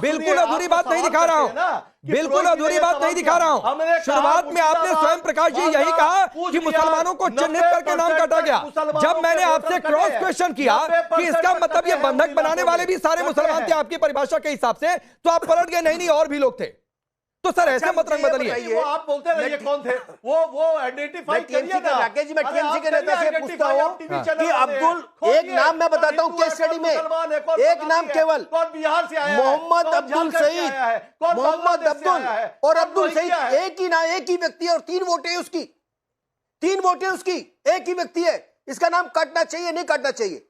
बिल्कुल अधूरी बात नहीं दिखा रहा हूं, बिल्कुल अधूरी बात नहीं दिखा रहा हूं। शुरुआत में आपने स्वयं प्रकाश जी यही कहा कि मुसलमानों को चिन्हित करके नाम काटा गया। जब मैंने आपसे क्रॉस क्वेश्चन किया कि इसका मतलब ये बंधक बनाने वाले भी सारे मुसलमान थे आपकी परिभाषा के हिसाब से, तो आप पलट गए, नहीं और भी लोग थे। तो सर ऐसे मत रंग बदलिए। वो आप बोलते रहिए कौन थे, वो आइडेंटिफाई करिए ना। राकेश जी, मैं टीएमसी के नेता से पूछता हूं कि अब्दुल, एक नाम मैं बताता हूं केस स्टडी में, एक नाम केवल, कौन बिहार से आया, मोहम्मद अब्दुल सईद, मोहम्मद अब्दुल और अब्दुल सईद एक ही नाम, एक ही व्यक्ति है और 3 वोटें हैं उसकी, 3 वोटें उसकी, एक ही व्यक्ति है। इसका नाम काटना चाहिए नहीं काटना चाहिए?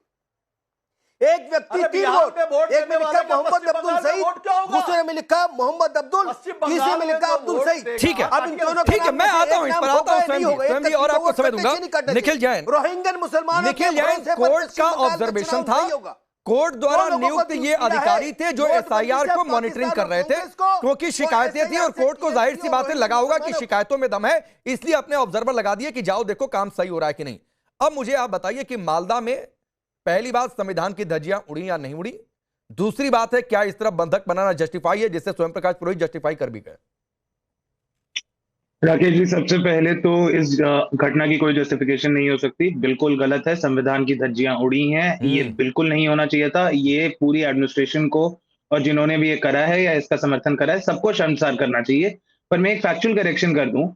एक व्यक्ति 3 वोट, एक में लिखा मोहम्मद अब्दुल सईद, दूसरे में लिखा मोहम्मद अब्दुल, तीसरे में लिखा अब्दुल सईद। ठीक है, अब इन दोनों ठीक है, मैं आता हूं, इस पर आता हूं स्वयं भी और आपको समय दूंगा। निखिल जैन, रोहिंग्यन मुसलमानों, निखिल जैन कोर्ट का ऑब्जर्वेशन था, कोर्ट द्वारा नियुक्त ये अधिकारी थे जो एसआईआर को मॉनिटरिंग कर रहे थे, क्योंकि शिकायतें थी और कोर्ट को जाहिर सी बात है लगा होगा कि शिकायतों में दम है, इसलिए अपने ऑब्जर्वर लगा दिए कि जाओ देखो काम सही हो रहा है कि नहीं। अब मुझे आप बताइए कि मालदा में पहली बात संविधान की धज्जियां उड़ी या नहीं उड़ी, दूसरी बात है क्या इस तरह बंधक बनाना जस्टिफाई है, जिससे स्वयं प्रकाश पुरोहित जस्टिफाई कर भी गए? राकेश जी, सबसे पहले तो इस घटना की कोई जस्टिफिकेशन नहीं हो सकती, बिल्कुल गलत है। संविधान की धज्जियां उड़ी हैं, ये बिल्कुल नहीं होना चाहिए था। ये पूरी एडमिनिस्ट्रेशन को और जिन्होंने भी ये करा है या इसका समर्थन करा है सबको शर्मसार करना चाहिए। पर मैं एक फैक्चुअल करेक्शन कर दूं,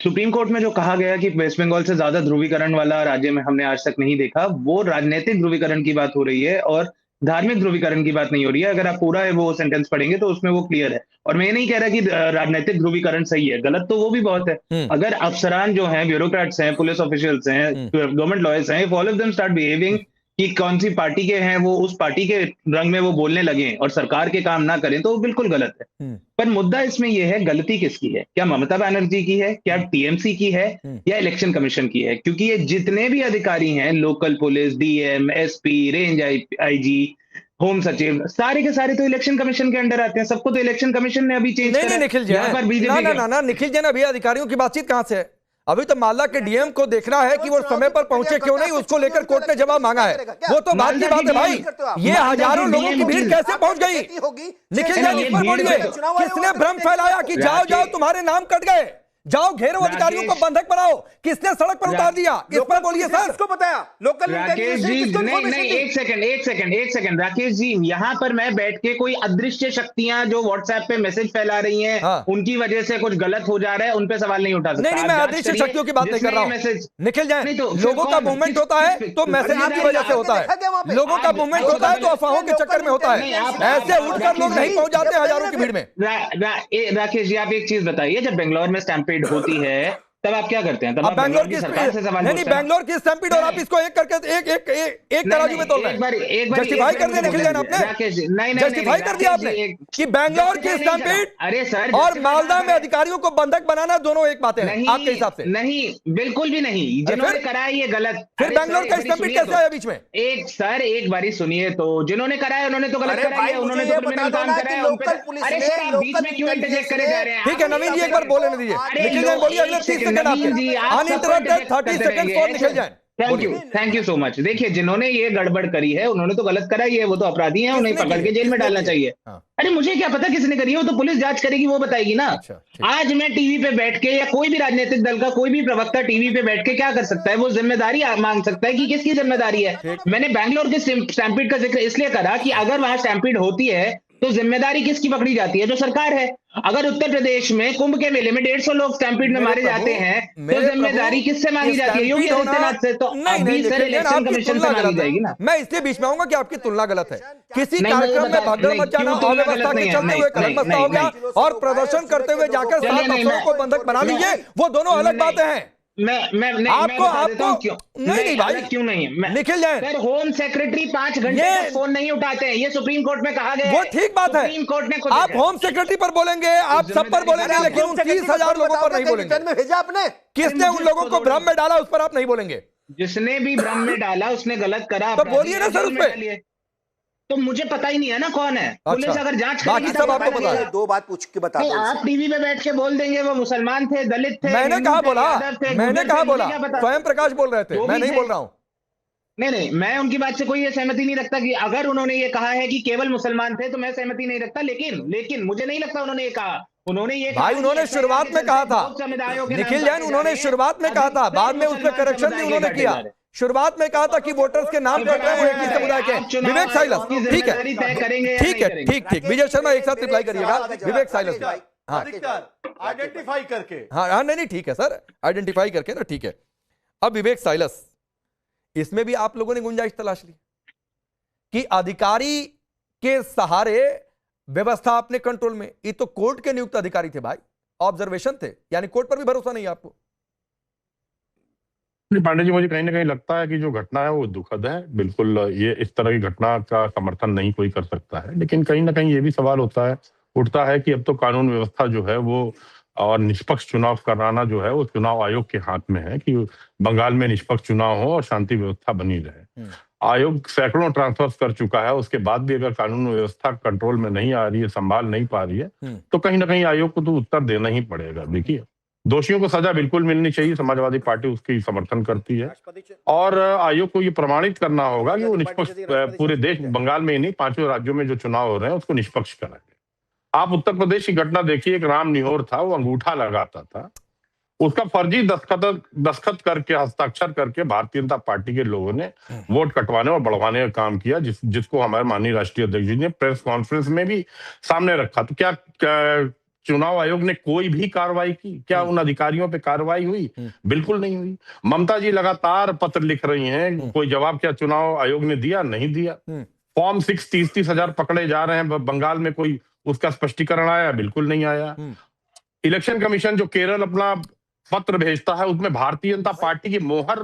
सुप्रीम कोर्ट में जो कहा गया कि वेस्ट बंगाल से ज्यादा ध्रुवीकरण वाला राज्य में हमने आज तक नहीं देखा, वो राजनीतिक ध्रुवीकरण की बात हो रही है और धार्मिक ध्रुवीकरण की बात नहीं हो रही है। अगर आप पूरा वो सेंटेंस पढ़ेंगे तो उसमें वो क्लियर है। और मैं ये नहीं कह रहा कि राजनीतिक ध्रुवीकरण सही है, गलत तो वो भी बहुत है। अगर अफसरान जो हैं, ब्यूरोक्रेट्स हैं, पुलिस ऑफिशियल्स हैं, गवर्नमेंट लॉयर्स हैं, if all of them start behaving कि कौन सी पार्टी के हैं वो उस पार्टी के रंग में वो बोलने लगे और सरकार के काम ना करें, तो वो बिल्कुल गलत है। पर मुद्दा इसमें यह है, गलती किसकी है? क्या ममता बनर्जी की है, क्या टीएमसी की है, या इलेक्शन कमीशन की है? क्योंकि ये जितने भी अधिकारी हैं, local police, DM, SP, range IG, home सचिव, सारे के सारे तो इलेक्शन कमीशन के अंडर आते हैं। सबको तो इलेक्शन कमीशन ने अभी चेंज नहीं निखिल जैन, ना निखिल जैन, अभी अधिकारियों की बातचीत कहां से है? अभी तो मालदा के डीएम को देखना है कि वो समय पर पहुंचे क्यों नहीं, उसको लेकर कोर्ट ने जवाब मांगा है। वो तो बात की बात है भाई, ये हजारों लोगों की भीड़ कैसे पहुंच गई? निखिल जैन, इस पर बोलिए, किसने भ्रम फैलाया कि जाओ जाओ तुम्हारे नाम कट गए, जाओ घेरो अधिकारियों को बंधक बनाओ, किसने सड़क पर उतार दिया? इस पर बोलिए सर। किसको बताया? लोकल राकेश जी, नहीं, एक सेकंड राकेश जी, यहाँ पर मैं बैठ के कोई अदृश्य शक्तियां जो व्हाट्सएप पे मैसेज फैला रही हैं, उनकी वजह से कुछ गलत हो जा रहा है, उन पे सवाल नहीं उठा सकता। नहीं, मैं अदृश्य शक्तियों की बात नहीं कर रहा हूं निखिल जैन। लोगों का मूवमेंट होता है तो मैसेज की वजह से होता है, लोगों का मूवमेंट होता है तो अफवाहों के चक्कर में होता है, ऐसे उठकर लोग नहीं पहुंच जाते हजारों की भीड़ में। राकेश जी, आप एक चीज बताइए, जब बेंगलोर में स्टैम्पेड होती है तब आप क्या करते हैं? तब आप बैंगलोर की सरकार से सवाल नहीं, बैंगलोर की स्टैम्पेड और आप इसको एक करके एक तराजू में तोल रहे हैं। जस्टिफाई कर दिया निखिल जैन आपने, नहीं जस्टिफाई कर दिया आपने कि बैंगलोर की स्टैम्पेड अरे सर और मालदा में अधिकारियों को बंधक बनाना दोनों एक बातें हैं आपके हिसाब से? नहीं, बिल्कुल भी नहीं। जिन्होंने कराया ये गलत, फिर बैंगलोर का स्टैम्पेड कैसे आया बीच में? एक बारी सुनिए तो, जिन्होंने कराया उन्होंने तो गलत कराया, उन्होंने तो क्रिमिनल काम कराया। अरे सर, आप बीच में क्यों इंटरजेक्ट करे जा रहे हैं? ठीक है नवीन जी, एक बार बोलने दीजिए। निखिल जैन बोलिए, अगले 30 सेकंड आपके, uninterrupted 30 second for Nikhil Jain. Thank you so much. देखिए, जिन्होंने ये गड़बड़ करी है उन्होंने तो गलत करा ही है, वो तो अपराधी हैं, उन्हें पकड़ के जेल में डालना चाहिए। अरे मुझे क्या पता किसने करी है, वो तो पुलिस जांच करेगी, वो बताएगी ना। आज मैं टीवी पे बैठ के, या कोई भी राजनीतिक दल का कोई भी प्रवक्ता टीवी पे बैठ के क्या कर सकता है? वो जिम्मेदारी मांग सकता है कि किसकी जिम्मेदारी है। मैंने बैंगलोर के स्टैम्पेड का जिक्र इसलिए करा कि अगर वहां स्टैम्पेड होती है तो जिम्मेदारी किसकी पकड़ी जाती है? जो सरकार है। अगर उत्तर प्रदेश में कुंभ के मेले में 150 लोग स्टैम्पेड में मारे जाते हैं तो जिम्मेदारी किससे मांगी जाती है? योगी आदित्यनाथ से। तो अभी सर इलेक्शन कमीशन से मांगी जाएगी ना। मैं इसलिए बीच में आऊंगा कि आपकी तुलना गलत है। किसी कार्यक्रम में भगदड़ मच जाना, अव्यवस्था के चलते हुए कलम बस्ता हो गया और प्रदर्शन करते हुए जाकर 7 अफसरों को बंधक बना लीजिए, वो दोनों अलग बातें हैं। आपको नहीं भाई, क्यों नहीं? Nikhil Jain, sir, home secretary 5 घंटे तक फोन नहीं उठाते हैं, ये सुप्रीम कोर्ट में कहा गया है। वो ठीक बात है, सुप्रीम कोर्ट ने आप होम सेक्रेटरी पर बोलेंगे, आप सब पर बोलेंगे, लेकिन उन 30,000 लोगों पर नहीं बोलेंगे। भेजा आपने, किसने उन लोगों को भ्रम में डाला, उस पर आप नहीं बोलेंगे। जिसने भी भ्रम में डाला उसने गलत करा, तो बोलिए ना सर उस पर। तो मुझे पता ही नहीं है ना कौन है। पुलिस अगर जांच बाकी सब आपको पता है। 2 बात पूछ के बता। आप टीवी पे बैठ के बोल देंगे वो मुसलमान थे, दलित थे। मैंने कहा बोला, मैंने कहा बोला, स्वयं प्रकाश बोल रहे थे, मैं नहीं बोल रहा हूं। नहीं, मैं उनकी बात से कोई ये सहमति नहीं रखता कि अगर उन्होंने ये कहा है कि केवल मुसलमान थे तो मैं सहमति नहीं रखता, लेकिन मुझे नहीं लगता उन्होंने ये कहा। उन्होंने ये भाई उन्होंने शुरुआत में कहा था, निखिल जैन उन्होंने शुरुआत में कहा था, बाद में उसमें करेक्शन भी उन्होंने किया। शुरुआत में कहा था कि वोटर्स के नाम कट रहे हैं एक ही समुदाय के। विवेक साइलस, ठीक है ठीक है, ठीक विजय शर्मा एक साथ रिप्लाई करिएगा। विवेक साइलस, हाँ आइडेंटिफाई करके, हाँ नहीं ठीक है सर, आइडेंटिफाई करके ना, ठीक है। अब विवेक साइलस, इसमें भी आप लोगों ने गुंजाइश तलाश ली कि अधिकारी के सहारे व्यवस्था अपने कंट्रोल में। ये तो कोर्ट के नियुक्त अधिकारी थे भाई, ऑब्जर्वेशन थे, यानी कोर्ट पर भी भरोसा नहीं है आपको? पांडे जी, मुझे कहीं ना कहीं लगता है कि जो घटना है वो दुखद है। बिल्कुल ये इस तरह की घटना का समर्थन नहीं कोई कर सकता है, लेकिन कहीं ना कहीं ये भी सवाल उठता है कि अब तो कानून व्यवस्था जो है वो और निष्पक्ष चुनाव कराना जो है वो चुनाव आयोग के हाथ में है कि बंगाल में निष्पक्ष चुनाव हो और शांति व्यवस्था बनी रहे। आयोग सैकड़ों ट्रांसफर्स कर चुका है, उसके बाद भी अगर कानून व्यवस्था कंट्रोल में नहीं आ रही है, संभाल नहीं पा रही है, तो कहीं ना कहीं आयोग को तो उत्तर देना ही पड़ेगा। देखिए, दोषियों को सजा बिल्कुल मिलनी चाहिए, समाजवादी पार्टी उसकी समर्थन करती है, और आयोग को ये प्रमाणित करना होगा कि वो निष्पक्ष पूरे देश, बंगाल में ही नहीं, 5 राज्यों में जो चुनाव हो रहे हैं उसको निष्पक्ष कराएंगे। आप उत्तर प्रदेश की घटना देखिए, एक राम निहोर था, वो अंगूठा लगाता था, उसका फर्जी दस्तखत करके, हस्ताक्षर करके भारतीय जनता पार्टी के लोगों ने वोट कटवाने और बढ़वाने का काम किया, जिसको हमारे माननीय राष्ट्रीय अध्यक्ष जी ने प्रेस कॉन्फ्रेंस में भी सामने रखा। तो क्या चुनाव आयोग ने कोई भी कार्रवाई की? क्या उन अधिकारियों पे कार्रवाई हुई? बिल्कुल नहीं हुई। ममता जी लगातार पत्र लिख रही हैं, कोई जवाब क्या चुनाव आयोग ने दिया? नहीं दिया। फॉर्म 6 30 हजार पकड़े जा रहे हैं बंगाल में, कोई उसका स्पष्टीकरण आया? बिल्कुल नहीं आया। इलेक्शन कमीशन जो केरल अपना पत्र भेजता है उसमें भारतीय जनता पार्टी की मोहर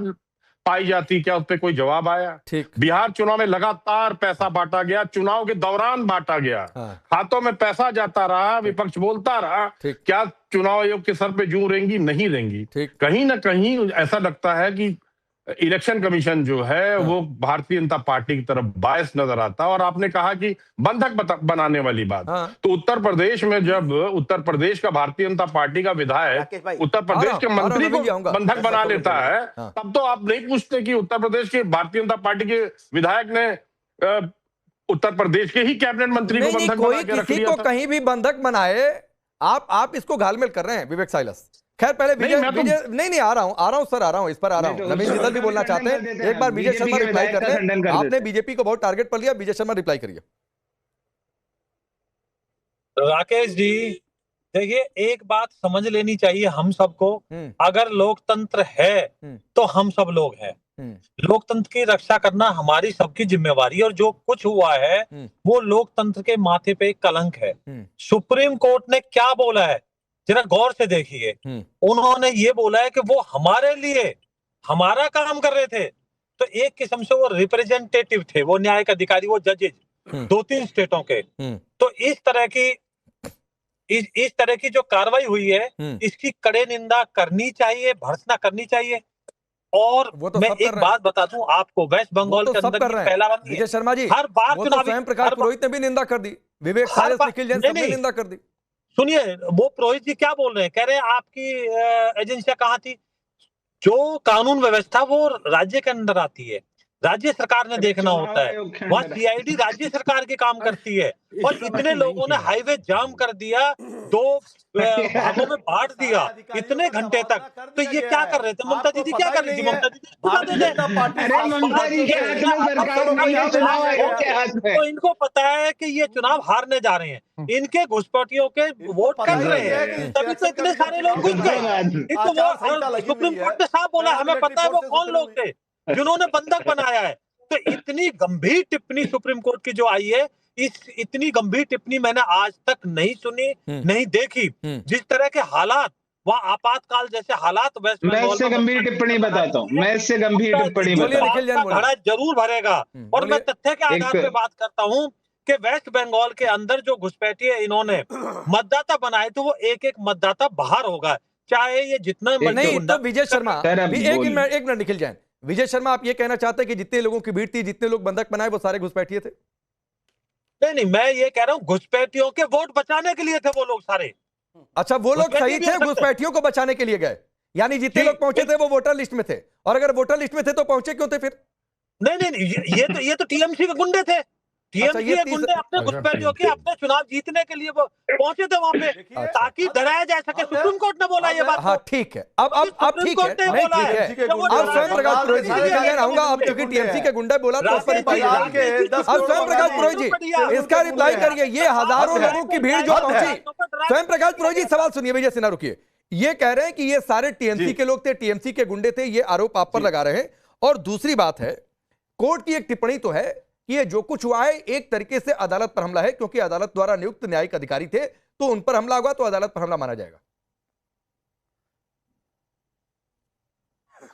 पाई जाती, क्या उस पर कोई जवाब आया? बिहार चुनाव में लगातार पैसा बांटा गया, चुनाव के दौरान बांटा गया, खातों में पैसा जाता रहा, विपक्ष बोलता रहा, क्या चुनाव आयोग के सर पे जूं रेंगी? नहीं रेंगी। कहीं ना कहीं ऐसा लगता है कि इलेक्शन कमीशन जो है वो भारतीय जनता पार्टी की तरफ बायस नजर आता है। और आपने कहा कि बंधक बनाने वाली बात, तो उत्तर प्रदेश में जब उत्तर प्रदेश का भारतीय जनता पार्टी का विधायक उत्तर प्रदेश के मंत्री को बंधक बना लेता है, तब तो आप नहीं पूछते कि उत्तर प्रदेश के भारतीय जनता पार्टी के विधायक ने उत्तर प्रदेश के ही कैबिनेट मंत्री को बंधक बना के रख लिया था। कहीं भी बंधक बनाए, आप इसको घालमेल कर रहे हैं विवेक साइलस। खैर पहले विजय नहीं आ रहा हूं सर, आ रहा हूं, इस पर आ रहा हूं। नवीन जिंदल भी बोलना चाहते हैं, एक बार विजय शर्मा रिप्लाई कर ले। आपने बीजेपी को बहुत टारगेट पर लिया, विजय शर्मा रिप्लाई करिए। राकेश जी, देखिए, एक बात समझ लेनी चाहिए हम सबको, अगर लोकतंत्र है तो हम सब लोग हैं। लोकतंत्र की रक्षा करना हमारी सबकी जिम्मेवारी, और जो कुछ हुआ है वो लोकतंत्र के माथे पे एक कलंक है। सुप्रीम कोर्ट ने क्या बोला है जरा गौर से देखिए। उन्होंने ये बोला है कि वो हमारे लिए हमारा काम कर रहे थे, तो एक किस्म से वो रिप्रेजेंटेटिव थे, वो न्यायिक अधिकारी, वो जजेज 2-3 स्टेटों के। तो इस तरह की जो कार्रवाई हुई है, इसकी कड़े निंदा करनी चाहिए, भर्त्सना करनी चाहिए। और तो मैं एक बात बता दूं आपको, वेस्ट बंगाल के अंदर पहला बार विजय शर्मा जी, हर बार स्वयं प्रकाश पुरोहित ने भी निंदा कर दी, विवेक साइलस, निखिल जैन सबने निंदा कर दी। सुनिए, वो पुरोहित जी क्या बोल रहे हैं, कह रहे हैं आपकी एजेंसियां कहाँ थी? जो कानून व्यवस्था वो राज्य के अंदर आती है, राज्य सरकार ने देखना होता है, वहाँ सीआईडी राज्य सरकार के काम करती है। और इतने लोगों ने हाईवे जाम कर दिया, 2 भागों में बांट दिया इतने घंटे तक, तो ये क्या कर रहे थे? ममता दीदी क्या कर रही थी? ममता दीदी तो इनको पता है कि ये चुनाव हारने जा रहे हैं, इनके घुसपैठियों के वोट कर रहे हैं, तभी तो इतने सारे लोग घुस गए। सुप्रीम कोर्ट ने साफ बोला, हमें पता है वो कौन लोग थे जिन्होंने बंधक बनाया है। तो इतनी गंभीर टिप्पणी सुप्रीम कोर्ट की जो आई है, इतनी गंभीर टिप्पणी मैंने आज तक नहीं सुनी, नहीं देखी। जिस तरह के हालात वहाँ आपातकाल जैसे हालात वेस्ट बंगाल, मैं इससे गंभीर टिप्पणी बताता हूँ, मैं इससे गंभीर टिप्पणी घड़ा जरूर भरेगा। और मैं तथ्य के आधार पे बात करता हूँ कि वेस्ट बंगाल के अंदर जो घुसपैठिए इन्होंने मतदाता बनाए, तो वो एक मतदाता बाहर होगा, चाहे ये जितना नहीं। तो विजय शर्मा, एक मिनट निखिल जैन, विजय शर्मा, आप ये कहना चाहते हैं कि जितने लोगों की भीड़ थी, जितने लोग बंधक बनाए, वो सारे घुसपैठिए थे? नहीं, मैं ये कह रहा हूँ घुसपैठियों के वोट बचाने के लिए थे वो लोग सारे। अच्छा, वो लोग सही थे, घुसपैठियों को बचाने के लिए गए, यानी जितने लोग पहुंचे थे वो वोटर लिस्ट में थे, और अगर वोटर लिस्ट में थे तो पहुंचे क्यों थे फिर? नहीं, ये तो टीएमसी के गुंडे थे। टीएमसी के गुंडे अपने घुसपैठियों के अपने चुनाव जीतने के लिए वो पहुंचे थे वहां पे, ताकि डराया जा सके। सुप्रीम कोर्ट ने बोला ये बात। हाँ ठीक है, अब ठीक है, नहीं ठीक है। अब स्वयं प्रकाश पुरोहित जी के लिए आऊंगा, अब क्योंकि टीएमसी के गुंडा बोला तो उस पर रिप्लाई करिए। अब स्वयं प्रकाश पुरोहित जी इसका रिप्लाई करिए। ये हजारों लोगों की भीड़ जो पहुंची, स्वयं प्रकाश पुरोहित जी सवाल सुनिए। विजय सिन्हा रुकिए। ये कह रहे हैं कि ये सारे टीएमसी के लोग थे, टीएमसी के गुंडे थे, ये आरोप आप पर लगा रहे हैं। और दूसरी बात है, कोर्ट की एक टिप्पणी तो है कि ये जो कुछ हुआ है एक तरीके से अदालत पर हमला है, क्योंकि अदालत द्वारा नियुक्त न्यायिक अधिकारी थे, तो उन पर हमला हुआ तो अदालत पर हमला माना जाएगा।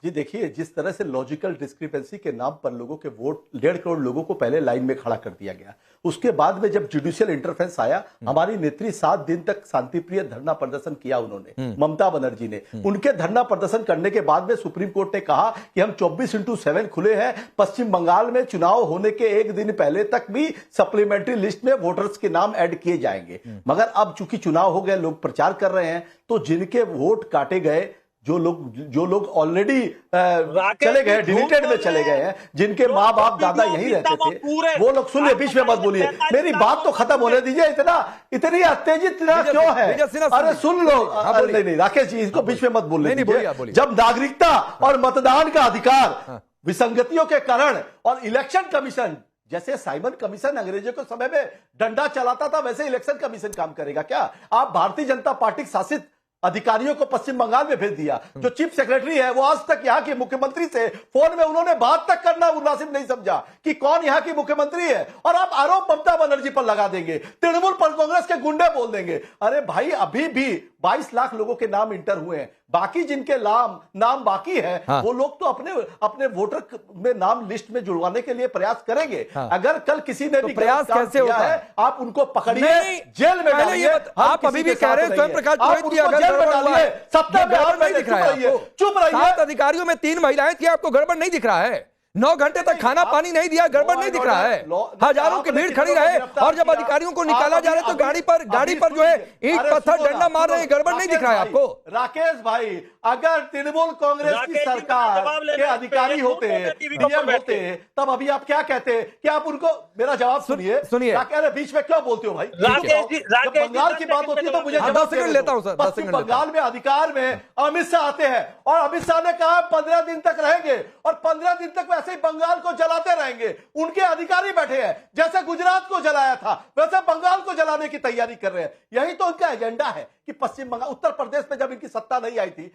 जी देखिए, जिस तरह से लॉजिकल डिस्क्रिपेंसी के नाम पर लोगों के वोट, 1.5 करोड़ लोगों को पहले लाइन में खड़ा कर दिया गया, उसके बाद में जब जुडिशियल इंटरफेरेंस आया, हमारी नेत्री 7 दिन तक शांतिप्रिय धरना प्रदर्शन किया उन्होंने, ममता बनर्जी ने। उनके धरना प्रदर्शन करने के बाद में सुप्रीम कोर्ट ने कहा कि हम 24/7 खुले हैं। पश्चिम बंगाल में चुनाव होने के एक दिन पहले तक भी सप्लीमेंट्री लिस्ट में वोटर्स के नाम ऐड किए जाएंगे। मगर अब चूंकि चुनाव हो गए, लोग प्रचार कर रहे हैं, तो जिनके वोट काटे गए, जो लोग ऑलरेडी चले गए, डिलीटेड में चले गए हैं, जिनके माँ बाप दादा यहीं रहते थे, वो लोग सुनिए, बीच में मत बोलिए, मेरी बात तो खत्म होने दीजिए। इतनी उत्तेजित क्यों है? अरे सुन लो। नहीं राकेश जी, इसको बीच में मत बोलने दीजिए। जब नागरिकता और मतदान का अधिकार विसंगतियों के कारण, और इलेक्शन कमीशन, जैसे साइमन कमीशन अंग्रेजों के समय में डंडा चलाता था, वैसे इलेक्शन कमीशन काम करेगा क्या? आप भारतीय जनता पार्टी शासित अधिकारियों को पश्चिम बंगाल में भेज दिया। जो चीफ सेक्रेटरी है, वो आज तक यहाँ के मुख्यमंत्री से फोन में उन्होंने बात तक करना मुनासिब नहीं समझा कि कौन यहाँ की मुख्यमंत्री है, और आप आरोप ममता बनर्जी पर लगा देंगे, तृणमूल पर कांग्रेस के गुंडे बोल देंगे। अरे भाई, अभी भी 22 लाख लोगों के नाम इंटर हुए हैं, बाकी जिनके नाम बाकी है, हाँ। वो लोग तो अपने वोटर में नाम लिस्ट में जुड़वाने के लिए प्रयास करेंगे। हाँ। अगर कल किसी ने तो भी प्रयास कैसे होता है, आप उनको पकड़िए, जेल में डालिए। आप अभी भी कह रहे हैं स्वयं प्रकाश पुरोहित जी अगर सत्ता में गड़बड़ नहीं दिख रहा है, चुप रहिए। 7 अधिकारियों में 3 महिलाएं थी, आपको गड़बड़ नहीं दिख रहा है? 9 घंटे तक खाना पानी नहीं दिया, गड़बड़ नहीं दिख रहा है? हजारों की भीड़ खड़ी रहे, और जब अधिकारियों को निकाला जा रहा है तो गाड़ी पर जो है ईंट पत्थर डंडा मार रहे हैं, गड़बड़ नहीं दिख रहा है आपको? राकेश भाई, अगर तृणमूल कांग्रेस की सरकार के अधिकारी होते, डीएम होते, तब अभी आप क्या कहते कि आप उनको, मेरा जवाब सुनिए। बीच में क्यों बोलते हो भाई? बंगाल की बात होती है तो मुझे 10 सेकंड लेता हूं सर। पश्चिम बंगाल में अधिकार में अमित शाह आते हैं, और अमित शाह ने कहा 15 दिन तक रहेंगे, और 15 दिन तक वैसे ही बंगाल को जलाते रहेंगे। उनके अधिकारी बैठे हैं, जैसे गुजरात को जलाया था वैसे बंगाल को जलाने की तैयारी कर रहे हैं। यही तो उनका एजेंडा है कि पश्चिम बंगाल, उत्तर प्रदेश में जब इनकी सत्ता नहीं आई थी